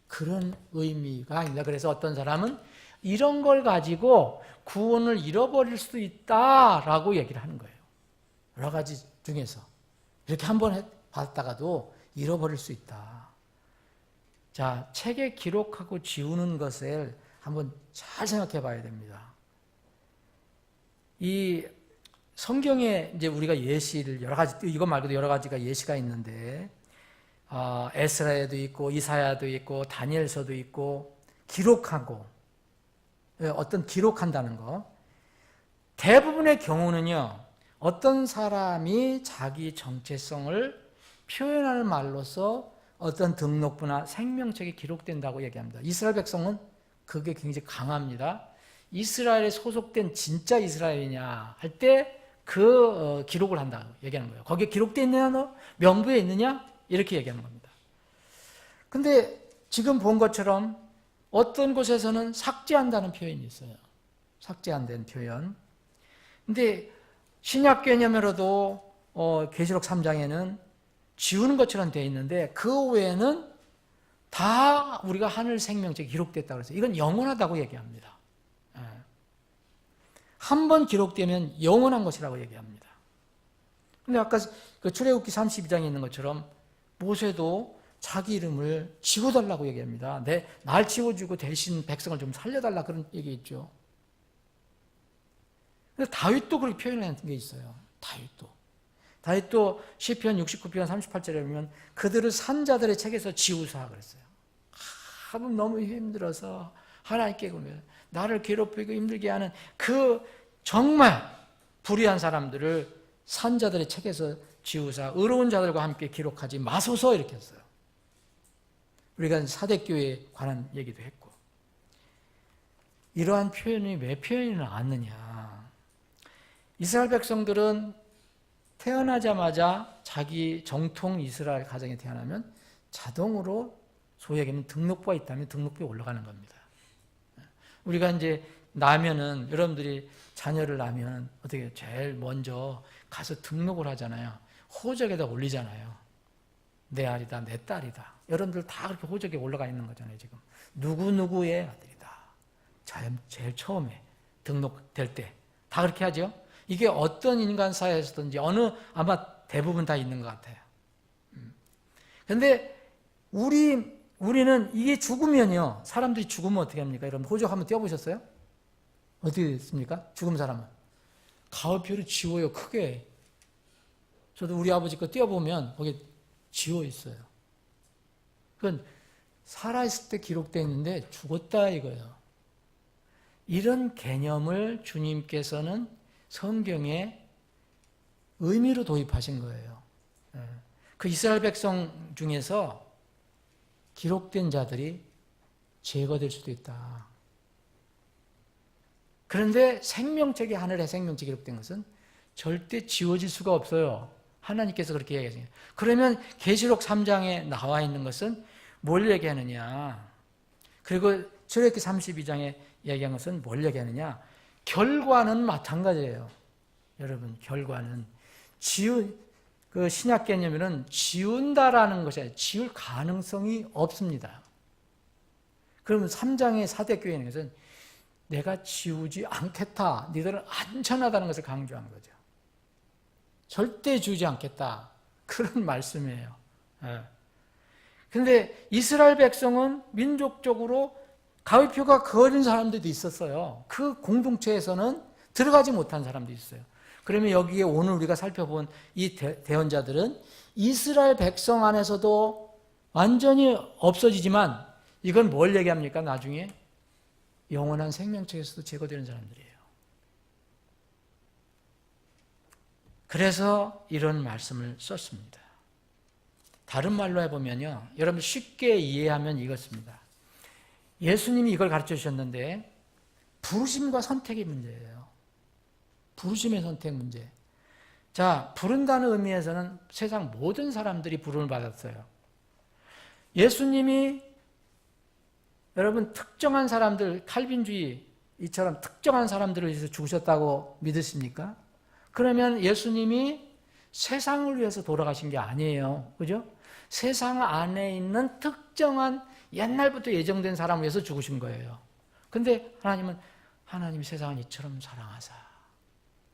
그런 의미가 아닙니다. 그래서 어떤 사람은 이런 걸 가지고 구원을 잃어버릴 수도 있다라고 얘기를 하는 거예요. 여러 가지 중에서 이렇게 한번 받았다가도 잃어버릴 수 있다. 자, 책에 기록하고 지우는 것을 한번 잘 생각해 봐야 됩니다. 이 성경에 이제 우리가 예시를 여러 가지, 이것 말고도 여러 가지가 예시가 있는데, 에스라에도 있고, 이사야도 있고, 다니엘서도 있고, 기록하고, 어떤 기록한다는 거. 대부분의 경우는요, 어떤 사람이 자기 정체성을 표현하는 말로서 어떤 등록부나 생명책에 기록된다고 얘기합니다. 이스라엘 백성은 그게 굉장히 강합니다. 이스라엘에 소속된 진짜 이스라엘이냐 할 때 그 기록을 한다고 얘기하는 거예요. 거기에 기록되어 있느냐, 너 명부에 있느냐 이렇게 얘기하는 겁니다. 근데 지금 본 것처럼 어떤 곳에서는 삭제한다는 표현이 있어요. 삭제한다는 표현. 근데 신약 개념으로도 계시록 3장에는 지우는 것처럼 되어 있는데 그 외에는 다 우리가 하늘 생명책에 기록됐다고 해서 이건 영원하다고 얘기합니다. 한 번 기록되면 영원한 것이라고 얘기합니다. 근데 아까 그 출애굽기 32장에 있는 것처럼 모세도 자기 이름을 지워달라고 얘기합니다. 날 지워주고 대신 백성을 좀 살려달라 그런 얘기 있죠. 근데 다윗도 그렇게 표현하는 게 있어요. 다윗도 시편 69편 38절에 보면 그들을 산자들의 책에서 지우사 그랬어요. 너무 힘들어서 하나님께 그러면 나를 괴롭히고 힘들게 하는 그 정말 불의한 사람들을 산자들의 책에서 지우사 의로운 자들과 함께 기록하지 마소서 이렇게 했어요. 우리가 사대교회에 관한 얘기도 했고 이러한 표현이 왜 표현이 나왔느냐. 이스라엘 백성들은 태어나자마자 자기 정통 이스라엘 가정에 태어나면 자동으로 소위 얘기하면 등록부가 있다면 등록부에 올라가는 겁니다. 우리가 이제 나면은 여러분들이 자녀를 낳으면 어떻게 제일 먼저 가서 등록을 하잖아요. 호적에다 올리잖아요. 내 아들이다, 내 딸이다. 여러분들 다 그렇게 호적에 올라가 있는 거잖아요. 지금 누구누구의 아들이다. 제일 처음에 등록될 때 다 그렇게 하죠. 이게 어떤 인간사회에서든지 아마 대부분 다 있는 것 같아요. 그런데 우리는 이게 죽으면요. 사람들이 죽으면 어떻게 합니까? 여러분 호적 한번 떼어보셨어요? 어떻게 됐습니까? 죽은 사람은 가을표를 지워요. 크게. 저도 우리 아버지 거 떼어보면 거기 지워 있어요. 그건 살아있을 때 기록되어 있는데 죽었다 이거예요. 이런 개념을 주님께서는 성경에 의미로 도입하신 거예요. 그 이스라엘 백성 중에서 기록된 자들이 제거될 수도 있다. 그런데 생명책에 하늘의 생명책이 기록된 것은 절대 지워질 수가 없어요. 하나님께서 그렇게 얘기하세요. 그러면 계시록 3장에 나와 있는 것은 뭘 얘기하느냐? 그리고 출애굽기 32장에 얘기한 것은 뭘 얘기하느냐? 결과는 마찬가지예요. 여러분, 결과는 그 신약 개념에는 지운다라는 것이 지울 가능성이 없습니다. 그러면 3장의 사대교회는 것은 내가 지우지 않겠다. 너희들은 안전하다는 것을 강조한 거죠. 절대 지우지 않겠다. 그런 말씀이에요. 그런데 이스라엘 백성은 민족적으로 가위표가 그어진 사람들도 있었어요. 그 공동체에서는 들어가지 못한 사람도 있어요. 그러면 여기에 오늘 우리가 살펴본 이 대언자들은 이스라엘 백성 안에서도 완전히 없어지지만 이건 뭘 얘기합니까? 나중에 영원한 생명체에서도 제거되는 사람들이에요. 그래서 이런 말씀을 썼습니다. 다른 말로 해보면요. 여러분 쉽게 이해하면 이것입니다. 예수님이 이걸 가르쳐 주셨는데 부르심과 선택의 문제예요. 부르심의 선택 문제. 자, 부른다는 의미에서는 세상 모든 사람들이 부름을 받았어요. 예수님이 여러분 특정한 사람들, 칼빈주의 이처럼 특정한 사람들을 위해서 죽으셨다고 믿으십니까? 그러면 예수님이 세상을 위해서 돌아가신 게 아니에요. 그죠? 세상 안에 있는 특정한 옛날부터 예정된 사람을 위해서 죽으신 거예요. 근데 하나님이 세상을 이처럼 사랑하사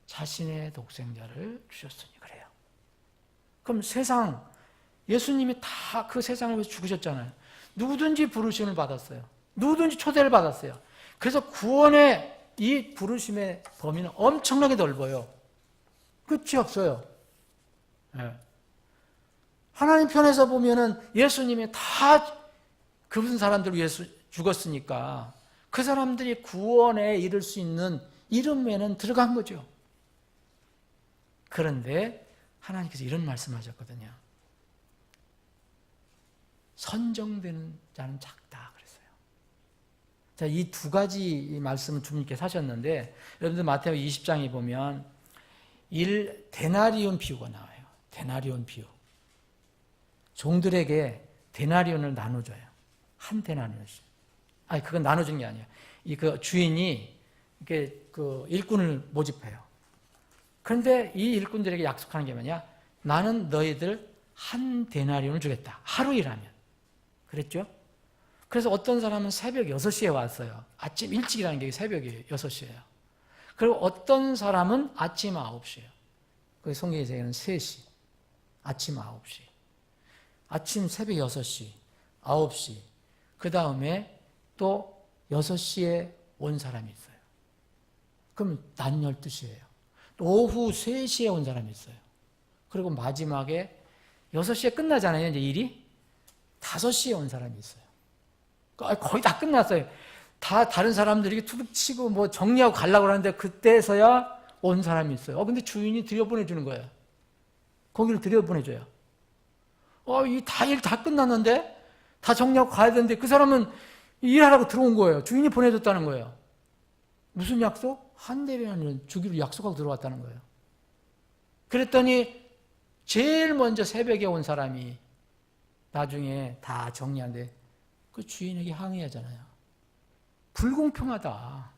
자신의 독생자를 주셨으니 그래요. 그럼 예수님이 다 그 세상을 위해서 죽으셨잖아요. 누구든지 부르심을 받았어요. 누구든지 초대를 받았어요. 그래서 구원의 이 부르심의 범위는 엄청나게 넓어요. 끝이 없어요. 네. 하나님 편에서 보면은 예수님이 다 그분 사람들을 위해서 죽었으니까 그 사람들이 구원에 이를 수 있는 이름에는 들어간 거죠. 그런데 하나님께서 이런 말씀하셨거든요. 선정되는 자는 작다 그랬어요. 자, 이 두 가지 말씀을 주님께서 하셨는데 여러분들 마태복 20장에 보면 데나리온 비유가 나와요. 데나리온 비유. 종들에게 데나리온을 나눠줘요. 한 데나리온씩. 아니, 그건 나눠준 게 아니에요. 그 주인이 그 일꾼을 모집해요. 그런데 이 일꾼들에게 약속하는 게 뭐냐? 나는 너희들 한 데나리온을 주겠다. 하루 일하면. 그랬죠? 그래서 어떤 사람은 새벽 6시에 왔어요. 아침 일찍이라는 게 새벽이에요. 6시예요. 그리고 어떤 사람은 아침 9시예요. 그 성경에서는 3시. 아침 9시. 아침 새벽 6시, 9시. 그 다음에 또 6시에 온 사람이 있어요. 그럼 낮 12시예요. 또 오후 3시에 온 사람이 있어요. 그리고 마지막에 6시에 끝나잖아요, 이제 일이. 5시에 온 사람이 있어요. 거의 다 끝났어요. 다 다른 사람들이 투둑 치고 뭐 정리하고 가려고 하는데 그때서야 온 사람이 있어요. 근데 주인이 들여보내주는 거예요. 거기를 들여보내줘요. 일 다 끝났는데 다 정리하고 가야 되는데 그 사람은 일하라고 들어온 거예요. 주인이 보내줬다는 거예요. 무슨 약속? 한 데나리온 주기로 약속하고 들어왔다는 거예요. 그랬더니 제일 먼저 새벽에 온 사람이 나중에 다 정리하는데 그 주인에게 항의하잖아요. 불공평하다.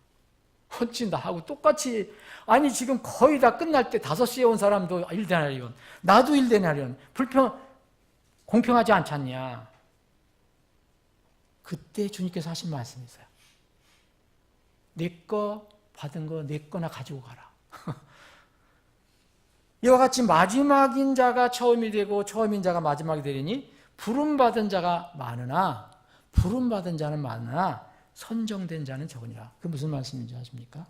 어찌 나하고 똑같이, 아니 지금 거의 다 끝날 때 5시에 온 사람도 1데나리온, 나도 1데나리온, 공평하지 않잖냐. 그때 주님께서 하신 말씀이 있어요. 내 거 받은 거 내 거나 가지고 가라. 이와 같이 마지막인 자가 처음이 되고 처음인 자가 마지막이 되리니 부름받은 자가 많으나 부름받은 자는 많으나 선정된 자는 적으니라. 그게 무슨 말씀인지 아십니까?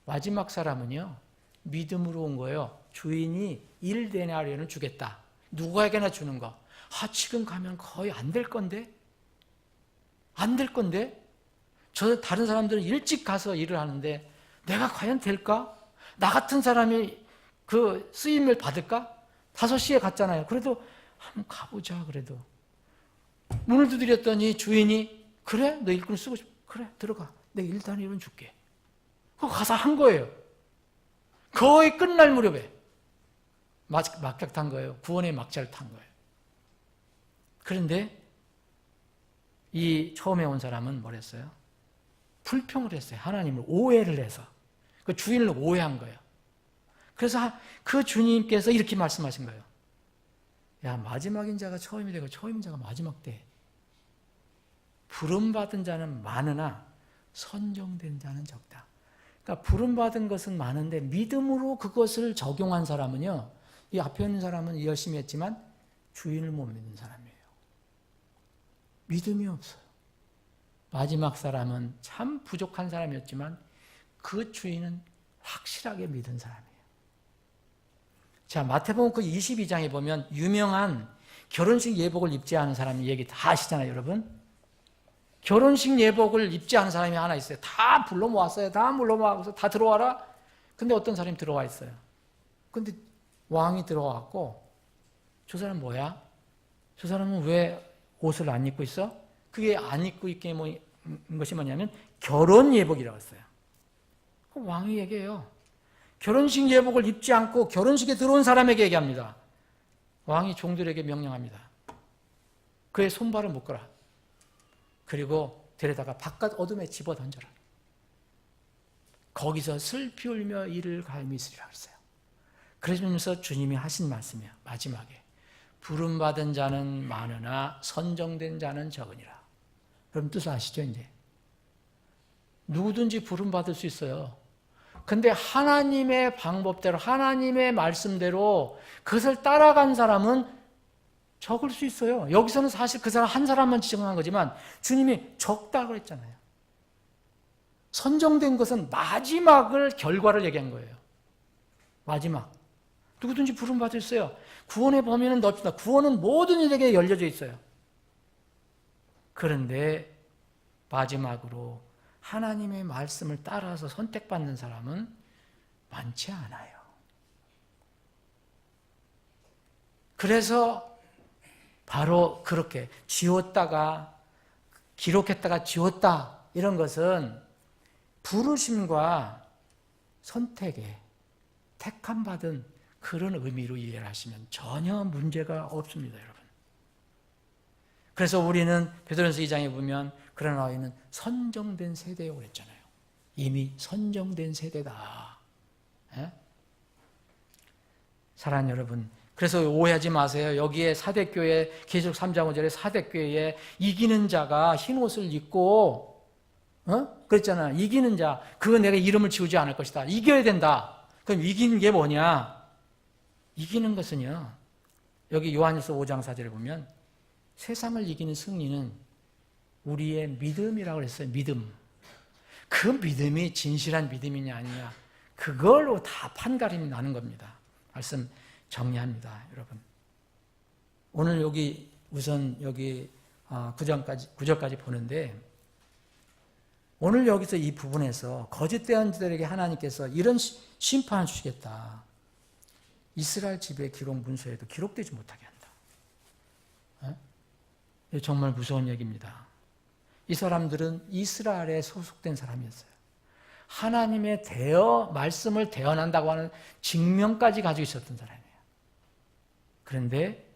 마지막 사람은요, 믿음으로 온 거예요. 주인이 1데나리온을 주겠다. 누구에게나 주는 거. 지금 가면 거의 안 될 건데? 안 될 건데? 다른 사람들은 일찍 가서 일을 하는데 내가 과연 될까? 나 같은 사람이 그 쓰임을 받을까? 5시에 갔잖아요. 그래도 한번 가보자. 그래도 문을 두드렸더니 주인이 그래? 너 일꾼 쓰고 싶어? 그래 들어가. 내가 1데나리온 줄게. 그거 가서 한 거예요. 거의 끝날 무렵에 막작 탄 거예요. 구원의 막자를 탄 거예요. 그런데 이 처음에 온 사람은 뭐랬어요? 불평을 했어요. 하나님을 오해를 해서. 그 주인을 오해한 거예요. 그래서 그 주님께서 이렇게 말씀하신 거예요. 야, 마지막인 자가 처음이 되고 처음인 자가 마지막 돼. 부름받은 자는 많으나 선정된 자는 적다. 그러니까 부름받은 것은 많은데 믿음으로 그것을 적용한 사람은요, 이 앞에 있는 사람은 열심히 했지만 주인을 못 믿는 사람이에요. 믿음이 없어요. 마지막 사람은 참 부족한 사람이었지만 그 주인은 확실하게 믿은 사람이에요. 자, 마태복음 그 22장에 보면 유명한 결혼식 예복을 입지 않은 사람 얘기 다 아시잖아요, 여러분. 결혼식 예복을 입지 않은 사람이 하나 있어요. 다 불러 모았어요. 다 불러 모아서 다 들어와라. 근데 어떤 사람이 들어와 있어요. 근데 왕이 들어왔고, 저 사람 뭐야? 저 사람은 왜 옷을 안 입고 있어? 그게 안 입고 있게 것이 뭐냐면 결혼 예복이라고 했어요. 왕이 얘기해요. 결혼식 예복을 입지 않고 결혼식에 들어온 사람에게 얘기합니다. 왕이 종들에게 명령합니다. 그의 손발을 묶어라. 그리고 데려다가 바깥 어둠에 집어던져라. 거기서 슬피 울며 이를 갈미 있으리라 그랬어요. 그러면서 주님이 하신 말씀이야. 마지막에 부름받은 자는 많으나 선정된 자는 적으니라. 그럼 뜻을 아시죠? 이제 누구든지 부름받을 수 있어요. 근데 하나님의 방법대로 하나님의 말씀대로 그것을 따라간 사람은 적을 수 있어요. 여기서는 사실 그 사람 한 사람만 지정한 거지만 주님이 적다고 했잖아요. 선정된 것은 마지막을 결과를 얘기한 거예요. 마지막. 누구든지 부름받을 수 있어요. 구원의 범위는 넓습니다. 구원은 모든 이에게 열려져 있어요. 그런데 마지막으로 하나님의 말씀을 따라서 선택받는 사람은 많지 않아요. 그래서 바로 그렇게 지웠다가 기록했다가 지웠다 이런 것은 부르심과 선택에 택함받은 그런 의미로 이해를 하시면 전혀 문제가 없습니다, 여러분. 그래서 우리는 베드로전서 2장에 보면 그런 아이는 선정된 세대라고 그랬잖아요. 이미 선정된 세대다. 예? 사랑하는 여러분, 그래서 오해하지 마세요. 여기에 사대교회 계시록 3장 5절에 사대교회에 이기는 자가 흰옷을 입고 그랬잖아. 이기는 자, 그거 내가 이름을 지우지 않을 것이다. 이겨야 된다. 그럼 이기는 게 뭐냐? 이기는 것은요, 여기 요한일서 5장 4절에 보면 세상을 이기는 승리는 우리의 믿음이라고 했어요. 믿음. 그 믿음이 진실한 믿음이냐 아니냐, 그걸로 다 판가름이 나는 겁니다. 말씀 정리합니다, 여러분. 오늘 여기 우선 여기 9절까지 보는데, 오늘 여기서 이 부분에서 거짓된 자들에게 하나님께서 이런 심판을 주시겠다. 이스라엘 지배 기록 문서에도 기록되지 못하게 한다. 정말 무서운 얘기입니다. 이 사람들은 이스라엘에 소속된 사람이었어요. 하나님의 말씀을 대언한다고 하는 직명까지 가지고 있었던 사람이에요. 그런데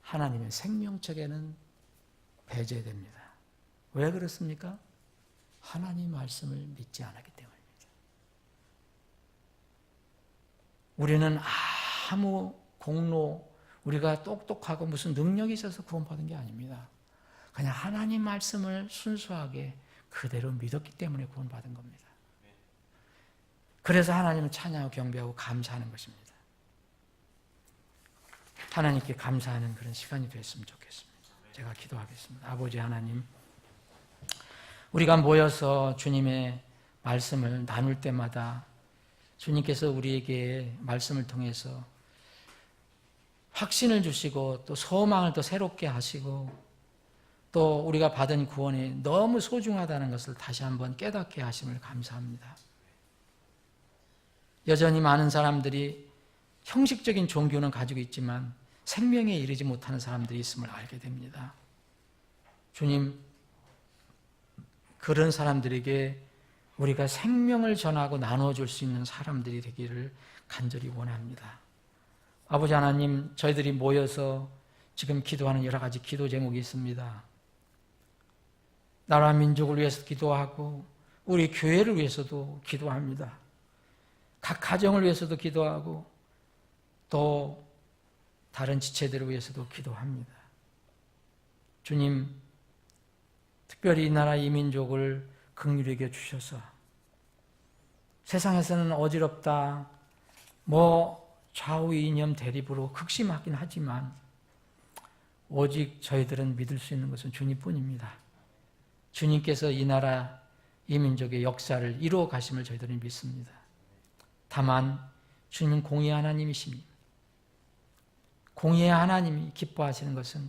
하나님의 생명책에는 배제됩니다. 왜 그렇습니까? 하나님 말씀을 믿지 않았기 때문입니다. 우리는 아무 공로, 우리가 똑똑하고 무슨 능력이 있어서 구원받은 게 아닙니다. 그냥 하나님 말씀을 순수하게 그대로 믿었기 때문에 구원받은 겁니다. 그래서 하나님을 찬양하고 경배하고 감사하는 것입니다. 하나님께 감사하는 그런 시간이 됐으면 좋겠습니다. 제가 기도하겠습니다. 아버지 하나님, 우리가 모여서 주님의 말씀을 나눌 때마다 주님께서 우리에게 말씀을 통해서 확신을 주시고 또 소망을 또 새롭게 하시고 또 우리가 받은 구원이 너무 소중하다는 것을 다시 한번 깨닫게 하심을 감사합니다. 여전히 많은 사람들이 형식적인 종교는 가지고 있지만 생명에 이르지 못하는 사람들이 있음을 알게 됩니다. 주님, 그런 사람들에게 우리가 생명을 전하고 나눠줄 수 있는 사람들이 되기를 간절히 원합니다. 아버지 하나님, 저희들이 모여서 지금 기도하는 여러 가지 기도 제목이 있습니다. 나라 민족을 위해서 기도하고 우리 교회를 위해서도 기도합니다. 각 가정을 위해서도 기도하고 또 다른 지체들을 위해서도 기도합니다. 주님, 특별히 이 나라 이 민족을 긍휼히 여겨 주셔서 세상에서는 어지럽다, 좌우 이념 대립으로 극심하긴 하지만 오직 저희들은 믿을 수 있는 것은 주님뿐입니다. 주님께서 이 나라 이 민족의 역사를 이루어 가심을 저희들은 믿습니다. 다만 주님은 공의의 하나님이십니다. 공의의 하나님이 기뻐하시는 것은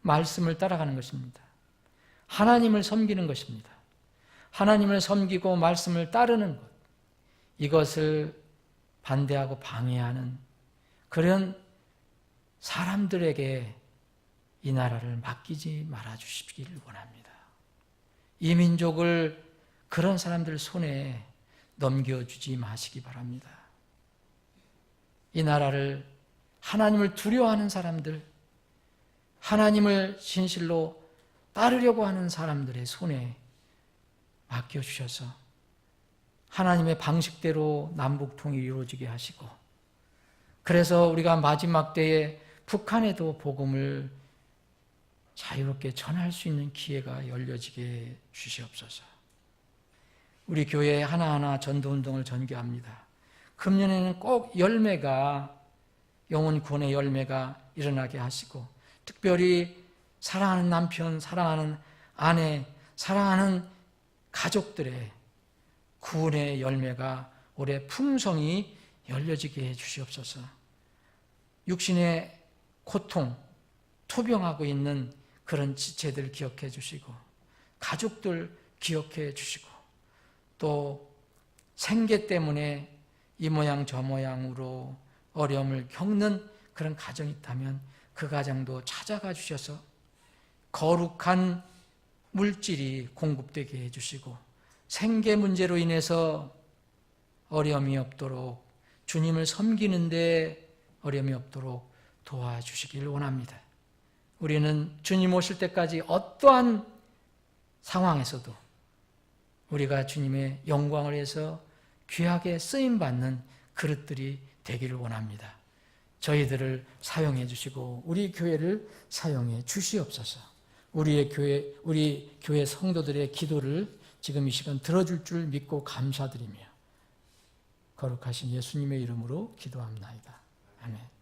말씀을 따라가는 것입니다. 하나님을 섬기는 것입니다. 하나님을 섬기고 말씀을 따르는 것, 이것을 반대하고 방해하는 그런 사람들에게 이 나라를 맡기지 말아 주시기를 원합니다. 이 민족을 그런 사람들 손에 넘겨주지 마시기 바랍니다. 이 나라를 하나님을 두려워하는 사람들, 하나님을 진실로 따르려고 하는 사람들의 손에 맡겨주셔서 하나님의 방식대로 남북통일이 이루어지게 하시고, 그래서 우리가 마지막 때에 북한에도 복음을 자유롭게 전할 수 있는 기회가 열려지게 주시옵소서. 우리 교회 하나하나 전도운동을 전개합니다. 금년에는 꼭 영혼 구원의 열매가 일어나게 하시고, 특별히 사랑하는 남편, 사랑하는 아내, 사랑하는 가족들의 구원의 열매가 올해 풍성히 열려지게 해 주시옵소서. 육신의 고통, 투병하고 있는 그런 지체들 기억해 주시고, 가족들 기억해 주시고, 또 생계 때문에 이 모양 저 모양으로 어려움을 겪는 그런 가정이 있다면 그 가정도 찾아가 주셔서 거룩한 물질이 공급되게 해주시고, 생계 문제로 인해서 어려움이 없도록, 주님을 섬기는데 어려움이 없도록 도와주시길 원합니다. 우리는 주님 오실 때까지 어떠한 상황에서도 우리가 주님의 영광을 위해서 귀하게 쓰임받는 그릇들이 되기를 원합니다. 저희들을 사용해 주시고 우리 교회를 사용해 주시옵소서. 우리 교회 성도들의 기도를 지금 이 시간 들어줄 줄 믿고 감사드리며 거룩하신 예수님의 이름으로 기도합나이다. 아멘.